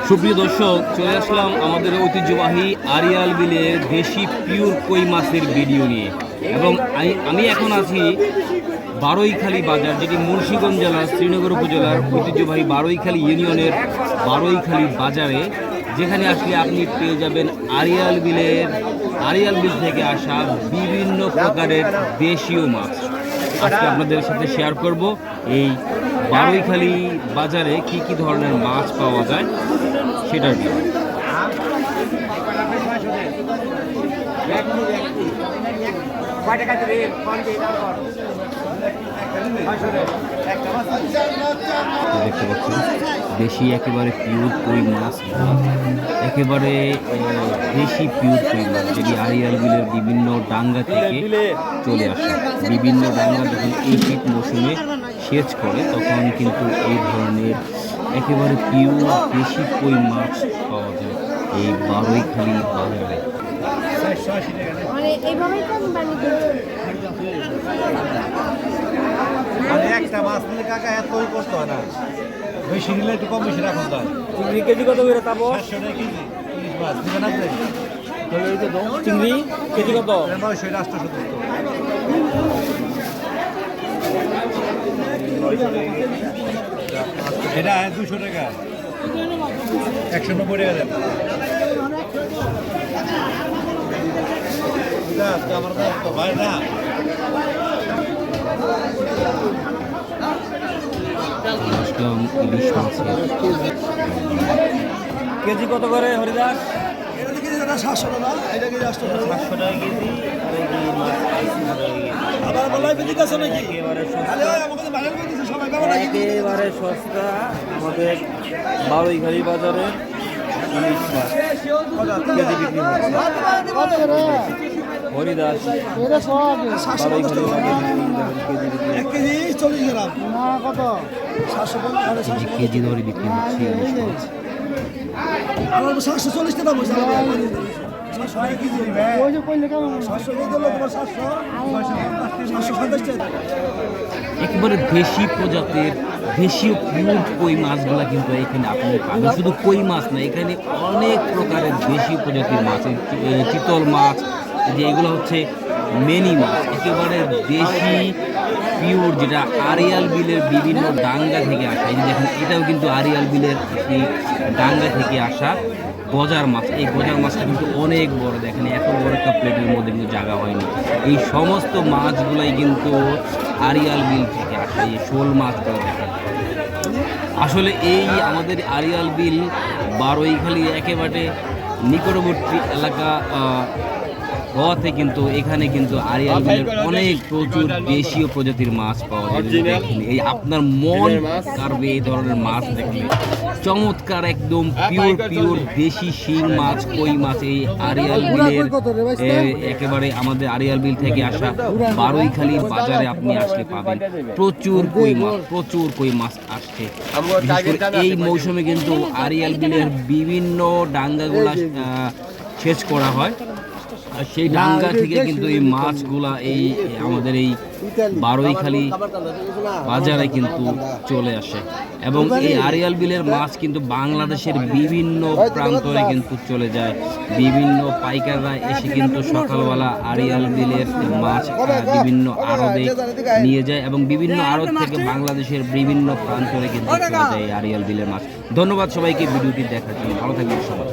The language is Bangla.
সুপ্রিয় দর্শক, চলে আসলাম আমাদের ঐতিহ্যবাহী আড়িয়াল বিলের দেশি পিওর কই মাছের ভিডিও নিয়ে। এবং আমি এখন আছি বারৈখালী বাজার, যেটি মুন্সিগঞ্জ জেলার শ্রীনগর উপজেলার ঐতিহ্যবাহী বারৈখালী ইউনিয়নের বারৈখালী বাজারে, যেখানে আসলে আপনি পেয়ে যাবেন আড়িয়াল বিল থেকে আসা বিভিন্ন প্রকারের দেশীয় মাছ। আজকে আপনাদের সাথে শেয়ার করব এই বারৈখালী বাজারে কি কি ধরনের মাছ পাওয়া যায় সেটার জন্য। দেখতে পাচ্ছেন দেশি একেবারে পিওর কই মাছ, একেবারে দেশি পিওর কই মাছ, যেটি আড়িয়াল বিলের বিভিন্ন ডাঙ্গা থেকে চলে আসে। বিভিন্ন ডাঙ্গা যখন এই শীত মৌসুমে সেচ করে তখন কিন্তু এই ধরনের একেবারে পিওর দেশি কই মাছ পাওয়া যায় এই বারৈখালী বাজারে। একটা মাছ নিলে কাকা এত করতে হয় না, বেশি নিলে একটু কম বেশি রাখুন। চিংড়ি কেজি কত করে? তারপর 500 টাকা কেজি ইলিশ মাছ নিবেন আপনি? চিংড়ি কেজি কত? 900 870। এটা 200 টাকা, 190 টাকা দেন। আমার তো ভাই না, ইলিশ মাছের কেজি কত করে হরিদাস? এটা কেজি 700 টাকা, এটা কেজি 800 টাকা। 700 টাকা কেজি। আবার বলাই বেদিক আছে নাকি? একেবারে আরে আমাদের বাইরে বেদিক সবাই বাবা নাকি? একেবারে সস্তা আমাদের বারৈখালী বাজারে ইলিশ মাছ কেজি বিক্রি হচ্ছে। হরিদাস বারৈখালী বাজারে কেজি বিক্রি, 1 কেজি 40 গ্রাম না, কত 750 কেজি ধরে বিক্রি হচ্ছে ইলিশ মাছ। আমার 740 টাকা বলছে। 700 কেজি ওই যে কইলে কেমন 700 কেজি দিলো তোমার 750 টাকা। একেবারে দেশি প্রজাতির দেশীয় পিওর কই মাছগুলা কিন্তু এখানে আপনি পাবেন। শুধু কই মাছ না, এখানে অনেক প্রকারের দেশীয় প্রজাতির মাছ, চিতল মাছ, যে এগুলো হচ্ছে মেনি মাছ, একেবারে দেশি পিওর, যেটা আড়িয়াল বিলের বিভিন্ন ডাঙ্গা থেকে আসা। এই যে দেখেন, এটাও কিন্তু আড়িয়াল বিলের একটি ডাঙ্গা থেকে আসা গজার মাছ। এই গজার মাছটা কিন্তু অনেক বড়, দেখেন এত বড় একটা প্লেটের মধ্যে কিন্তু জায়গা হয়নি। এই সমস্ত মাছগুলাই কিন্তু আড়িয়াল বিল থেকে আসে। এই শোল মাছগুলো দেখেন, আসলে এই আমাদের আড়িয়াল বিল বারৈখালী একেবারে নিকটবর্তী এলাকা হওয়াতে কিন্তু এখানে কিন্তু আড়িয়াল বিলের অনেক প্রচুর দেশীয় প্রজাতির মাছ পাওয়া যায়। দেখেন, এই আপনার মন কাড়বে এই ধরনের মাছ দেখলে। চমৎকার একদম পিওর দেশি শিং মাছ, কই মাছ এই আড়িয়াল বিলের একেবারে আমাদের আড়িয়াল বিল থেকে আসা বারৈখালী বাজারে আপনি আসলে পাবেন প্রচুর কই মাছ আসছে। এই মৌসুমে কিন্তু আড়িয়াল বিলের বিভিন্ন ডাঙ্গাগুলা সেচ করা হয়, আর সেই ডাঙ্গা থেকে কিন্তু এই মাছগুলা এই আমাদের এই বারৈখালী বাজারে কিন্তু চলে আসে। এবং এই আড়িয়াল বিলের মাছ কিন্তু বাংলাদেশের বিভিন্ন প্রান্তরে কিন্তু চলে যায়। বিভিন্ন পাইকাররা এসে কিন্তু সকালবেলা আড়িয়াল বিলের মাছ বিভিন্ন আড়তে নিয়ে যায়, এবং বিভিন্ন আড়ত থেকে বাংলাদেশের বিভিন্ন প্রান্তরে কিন্তু চলে যায় এই আড়িয়াল বিলের মাছ। ধন্যবাদ সবাইকে ভিডিওটি দেখার জন্য। ভালো থাকবেন সবাই।